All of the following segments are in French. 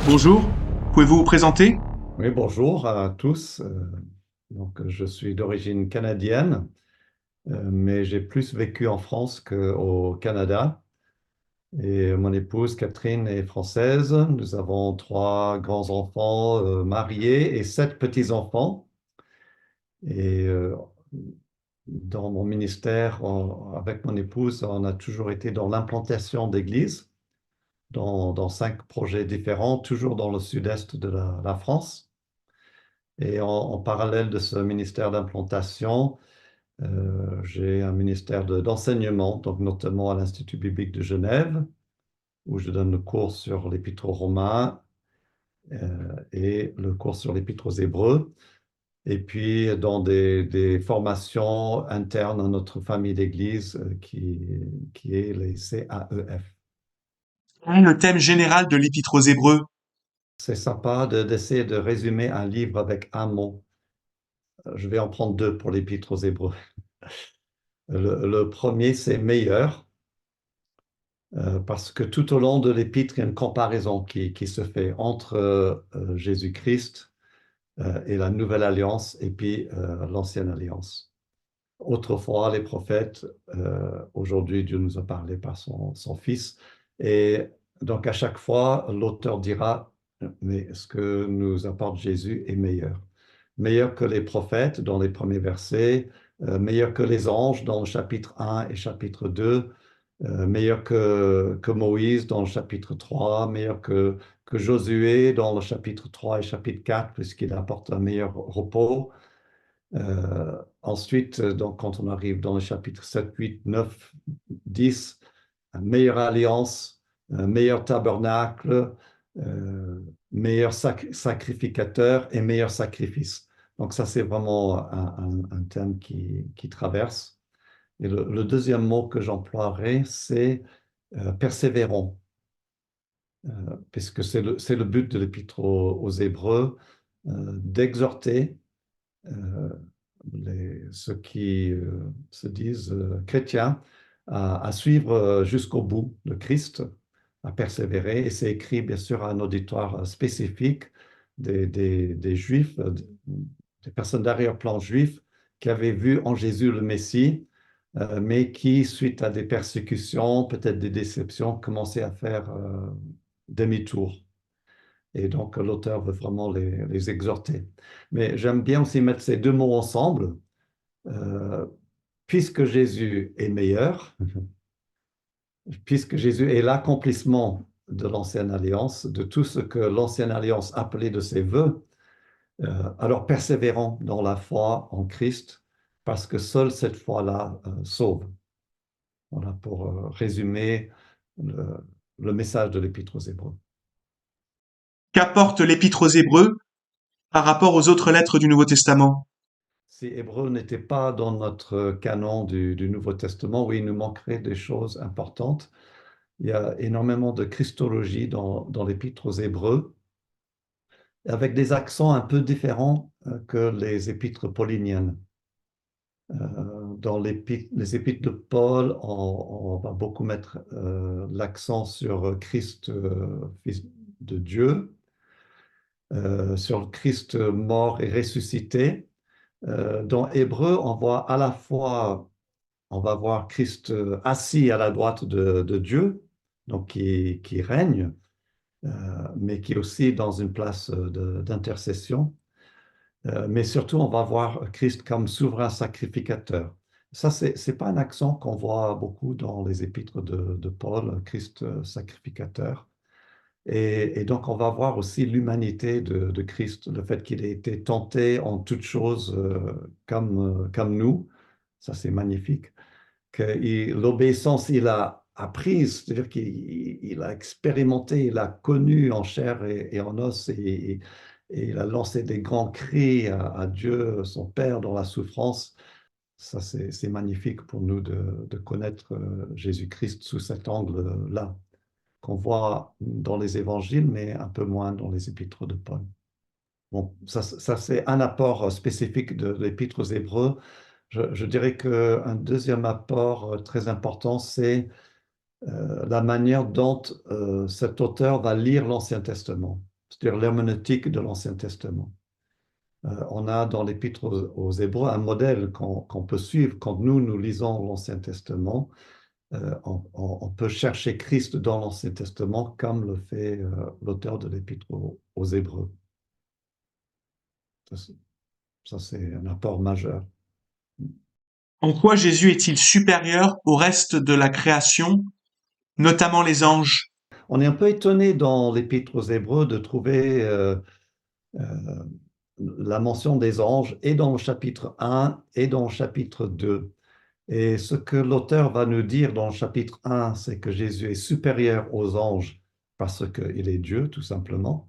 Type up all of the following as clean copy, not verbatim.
Bonjour, pouvez-vous vous présenter? Oui, bonjour à tous. Je suis d'origine canadienne, mais j'ai plus vécu en France qu'au Canada. Et mon épouse Catherine est française. Nous avons trois grands-enfants mariés et sept petits-enfants. Et dans mon ministère, avec mon épouse, on a toujours été dans l'implantation d'églises, dans cinq projets différents, toujours dans le sud-est de la France. Et en parallèle de ce ministère d'implantation, j'ai un ministère d'enseignement, donc notamment à l'Institut biblique de Genève, où je donne le cours sur l'Épître aux Romains et le cours sur l'Épître aux Hébreux. Et puis dans des formations internes à notre famille d'église qui est les CAEF. Quel est le thème général de l'Épître aux Hébreux? C'est sympa d'essayer de résumer un livre avec un mot. Je vais en prendre deux pour l'Épître aux Hébreux. Le premier, c'est meilleur. Parce que tout au long de l'épître, il y a une comparaison qui se fait entre Jésus-Christ et la Nouvelle Alliance et puis l'Ancienne Alliance. Autrefois, les prophètes, aujourd'hui, Dieu nous a parlé par son Fils. Et donc, à chaque fois, l'auteur dira, mais ce que nous apporte Jésus est meilleur. Meilleur que les prophètes dans les premiers versets, meilleur que les anges dans le chapitre 1 et chapitre 2, meilleur que Moïse dans le chapitre 3, meilleur que Josué dans le chapitre 3 et chapitre 4, puisqu'il apporte un meilleur repos. Ensuite, donc, quand on arrive dans le chapitre 7, 8, 9, 10, une meilleure alliance, un meilleur tabernacle, meilleur sacrificateur et meilleur sacrifice. Donc ça, c'est vraiment un thème qui traverse. Et le deuxième mot que j'emploierai, c'est persévérons, puisque c'est le but de l'Épître aux Hébreux, d'exhorter euh, ceux qui se disent chrétiens à suivre jusqu'au bout le Christ, à persévérer. Et c'est écrit, bien sûr, à un auditoire spécifique des Juifs, des personnes d'arrière-plan juifs qui avaient vu en Jésus le Messie, mais qui, suite à des persécutions, peut-être des déceptions, commençaient à faire demi-tour. Et donc, l'auteur veut vraiment les exhorter. Mais j'aime bien aussi mettre ces deux mots ensemble, euh, puisque Jésus est meilleur, puisque Jésus est l'accomplissement de l'Ancienne Alliance, de tout ce que l'Ancienne Alliance appelait de ses voeux, alors persévérons dans la foi en Christ, parce que seule cette foi-là sauve. Voilà pour résumer le, le message de l'Épître aux Hébreux. Qu'apporte l'Épître aux Hébreux par rapport aux autres lettres du Nouveau Testament? Si Hébreu n'était pas dans notre canon du Nouveau Testament, oui, il nous manquerait des choses importantes. Il y a énormément de christologie dans l'Épître aux Hébreux, avec des accents un peu différents que les épîtres pauliniennes. Dans les épîtres de Paul, on va beaucoup mettre l'accent sur Christ, Fils de Dieu, sur le Christ mort et ressuscité. Dans Hébreu, on voit à la fois, on va voir Christ assis à la droite de Dieu, donc qui règne, mais qui est aussi dans une place d'intercession. Mais surtout, on va voir Christ comme souverain sacrificateur. Ça, c'est pas un accent qu'on voit beaucoup dans les épîtres de Paul, Christ sacrificateur. Et donc, on va voir aussi l'humanité de Christ, le fait qu'il ait été tenté en toutes choses comme nous. Ça, c'est magnifique. Que l'obéissance, il a apprise, c'est-à-dire qu'il a expérimenté, il a connu en chair et en os, et il a lancé des grands cris à Dieu, son Père, dans la souffrance. Ça, c'est magnifique pour nous de connaître Jésus-Christ sous cet angle-là, qu'on voit dans les évangiles, mais un peu moins dans les épîtres de Paul. Bon, ça c'est un apport spécifique de l'épître aux Hébreux. Je dirais qu'un deuxième apport très important, c'est la manière dont cet auteur va lire l'Ancien Testament. c'est-à-dire l'herméneutique de l'Ancien Testament. On a dans l'Épître aux Hébreux un modèle qu'on peut suivre quand nous lisons l'Ancien Testament. On peut chercher Christ dans l'Ancien Testament comme le fait l'auteur de l'Épître aux Hébreux. Ça, c'est un apport majeur. En quoi Jésus est-il supérieur au reste de la création, notamment les anges? On est un peu étonné dans l'Épître aux Hébreux de trouver euh, la mention des anges et dans le chapitre 1 et dans le chapitre 2. Et ce que l'auteur va nous dire dans le chapitre 1, c'est que Jésus est supérieur aux anges parce qu'il est Dieu, tout simplement,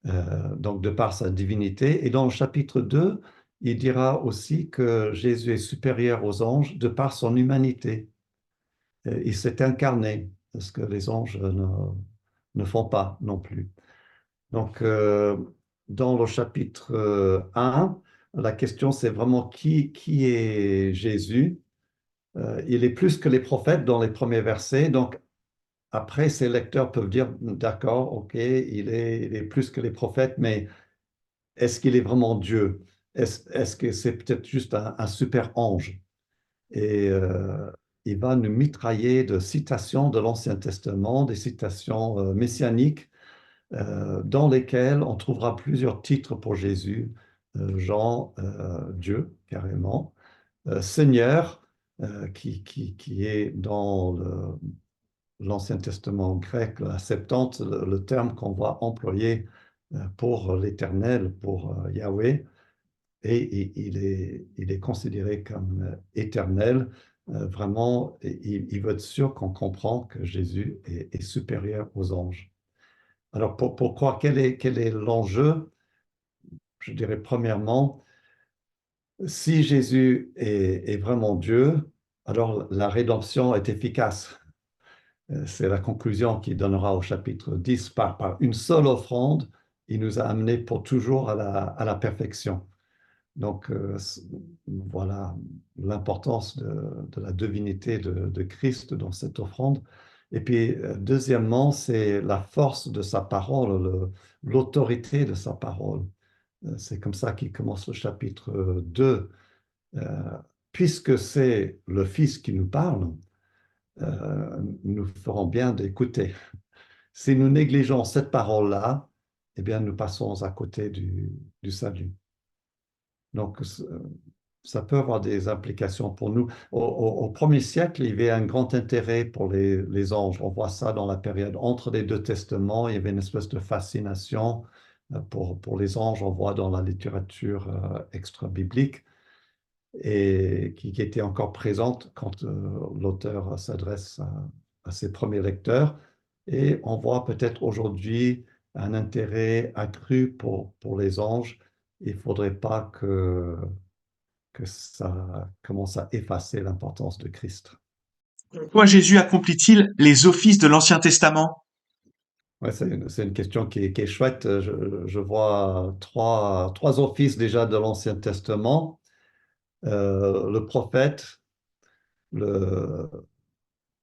donc de par sa divinité. Et dans le chapitre 2, il dira aussi que Jésus est supérieur aux anges de par son humanité. Il s'est incarné, ce que les anges ne font pas non plus. Donc, dans le chapitre 1, la question c'est vraiment qui est Jésus. Il est plus que les prophètes dans les premiers versets. Donc, après, ces lecteurs peuvent dire, d'accord, ok, il est plus que les prophètes, mais est-ce qu'il est vraiment Dieu? Est-ce que c'est peut-être juste un super ange? Et il va nous mitrailler de citations de l'Ancien Testament, des citations messianiques, dans lesquelles on trouvera plusieurs titres pour Jésus. Jean, Dieu, carrément. Seigneur, qui est dans l'Ancien Testament grec, la Septante, le terme qu'on va employer pour l'Éternel, pour Yahweh, et il est considéré comme éternel. Vraiment, il veut être sûr qu'on comprend que Jésus est supérieur aux anges. Alors, pourquoi? Quel est l'enjeu? Je dirais premièrement, si Jésus est vraiment Dieu, alors la rédemption est efficace. C'est la conclusion qu'il donnera au chapitre 10. Par une seule offrande, il nous a amenés pour toujours à la perfection. Donc, voilà l'importance de la divinité de Christ dans cette offrande. Et puis, deuxièmement, c'est la force de sa parole, l'autorité de sa parole. C'est comme ça qu'il commence le chapitre 2. Euh, Puisque c'est le Fils qui nous parle, nous ferons bien d'écouter. Si nous négligeons cette parole-là, eh bien, nous passons à côté du salut. Donc, ça peut avoir des implications pour nous. Au premier siècle, il y avait un grand intérêt pour les anges. On voit ça dans la période entre les deux testaments. Il y avait une espèce de fascination pour les anges. On voit dans la littérature extra-biblique et qui était encore présente quand l'auteur s'adresse à ses premiers lecteurs. Et on voit peut-être aujourd'hui un intérêt accru pour les anges. Il ne faudrait pas que ça commence à effacer l'importance de Christ. Pourquoi Jésus accomplit-il les offices de l'Ancien Testament? Ouais, c'est une question qui est chouette. Je vois trois offices déjà de l'Ancien Testament. Le prophète, le,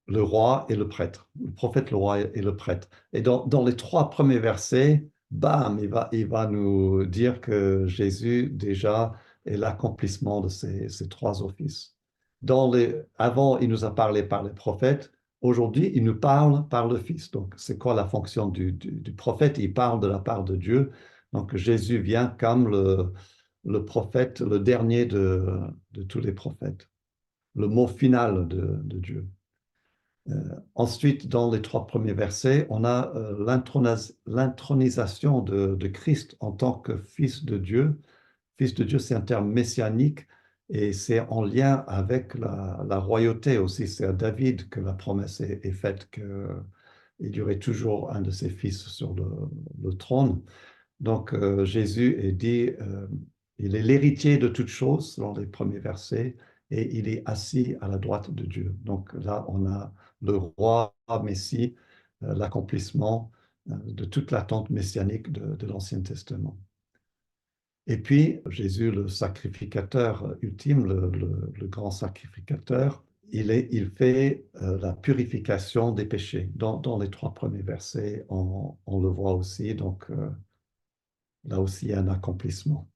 le roi et le prêtre. Le prophète, le roi et le prêtre. Et dans les trois premiers versets, bam, il va nous dire que Jésus déjà est l'accomplissement de ces trois offices. Avant, il nous a parlé par les prophètes. Aujourd'hui, il nous parle par le Fils. Donc, c'est quoi la fonction du prophète? Il parle de la part de Dieu. Donc, Jésus vient comme le prophète, le dernier de tous les prophètes, le mot final de Dieu. Ensuite, dans les trois premiers versets, on a l'intronisation de Christ en tant que Fils de Dieu. Fils de Dieu, c'est un terme messianique et c'est en lien avec la royauté aussi. C'est à David que la promesse est faite qu'il y aurait toujours un de ses fils sur le trône. Donc Jésus est dit, il est l'héritier de toutes choses, selon les premiers versets, et il est assis à la droite de Dieu. Donc là, on a le roi Messie, l'accomplissement de toute l'attente messianique de l'Ancien Testament. Et puis, Jésus, le sacrificateur ultime, le grand sacrificateur, il fait la purification des péchés. Dans les trois premiers versets, on le voit aussi. Donc, là aussi, il y a un accomplissement.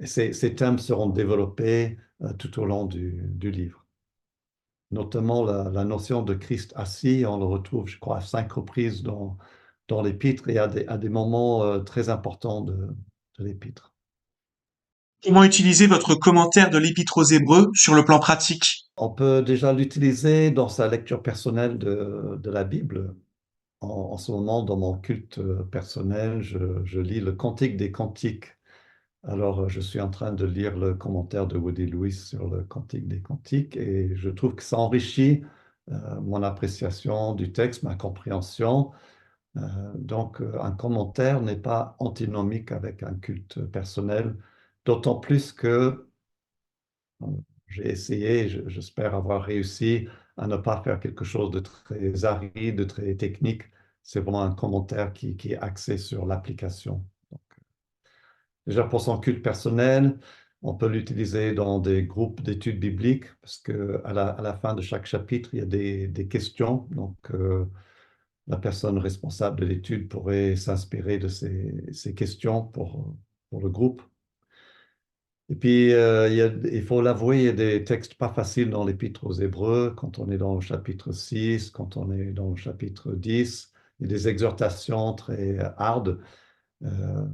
Et ces thèmes seront développés tout au long du livre. Notamment la notion de Christ assis, on le retrouve, je crois, à 5 reprises dans l'Épître et à des moments très importants de l'Épître. Comment utiliser votre commentaire de l'Épître aux Hébreux sur le plan pratique? On peut déjà l'utiliser dans sa lecture personnelle de la Bible. En ce moment, dans mon culte personnel, je lis le Cantique des Cantiques. Alors, je suis en train de lire le commentaire de Woody Lewis sur le Cantique des Cantiques et je trouve que ça enrichit mon appréciation du texte, ma compréhension. Donc, un commentaire n'est pas antinomique avec un culte personnel, d'autant plus que j'ai essayé, j'espère avoir réussi à ne pas faire quelque chose de très aride, de très technique. C'est vraiment un commentaire qui est axé sur l'application. Déjà pour son culte personnel, on peut l'utiliser dans des groupes d'études bibliques parce qu'à à la fin de chaque chapitre, il y a des questions. Donc, la personne responsable de l'étude pourrait s'inspirer de ces questions pour le groupe. Et puis, il faut l'avouer, il y a des textes pas faciles dans l'Épître aux Hébreux, quand on est dans le chapitre 6, quand on est dans le chapitre 10, il y a des exhortations très hardes. Euh,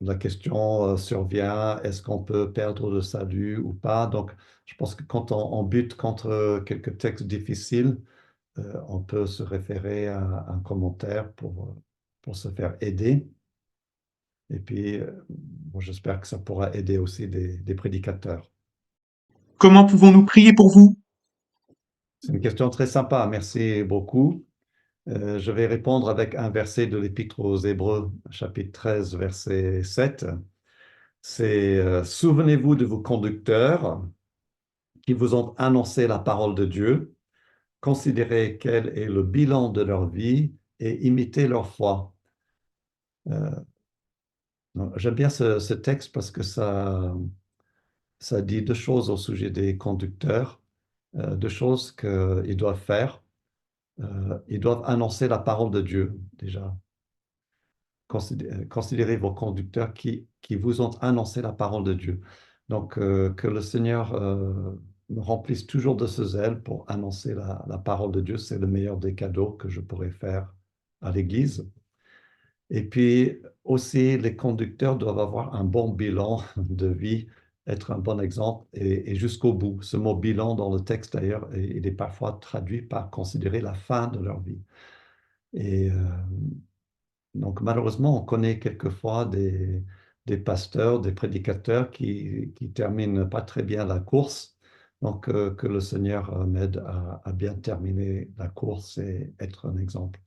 la question survient, est-ce qu'on peut perdre le salut ou pas? Donc, je pense que quand on bute contre quelques textes difficiles, on peut se référer à un commentaire pour se faire aider. Et puis, moi, j'espère que ça pourra aider aussi des prédicateurs. Comment pouvons-nous prier pour vous? C'est une question très sympa, merci beaucoup. Je vais répondre avec un verset de l'Épître aux Hébreux, chapitre 13, verset 7. C'est Souvenez-vous de vos conducteurs qui vous ont annoncé la parole de Dieu, considérez quel est le bilan de leur vie et imitez leur foi. Euh, J'aime bien ce texte parce que ça dit deux choses au sujet des conducteurs, deux choses qu'ils doivent faire. Ils doivent annoncer la parole de Dieu, déjà. Considérez vos conducteurs qui vous ont annoncé la parole de Dieu. Donc, que le Seigneur me remplisse toujours de ce zèle pour annoncer la parole de Dieu, c'est le meilleur des cadeaux que je pourrais faire à l'Église. Et puis aussi, les conducteurs doivent avoir un bon bilan de vie, être un bon exemple et jusqu'au bout. Ce mot bilan dans le texte, d'ailleurs, il est parfois traduit par considérer la fin de leur vie. Et donc, malheureusement, on connaît quelquefois des pasteurs, des prédicateurs qui terminent pas très bien la course. Donc, que le Seigneur m'aide à bien terminer la course et être un exemple.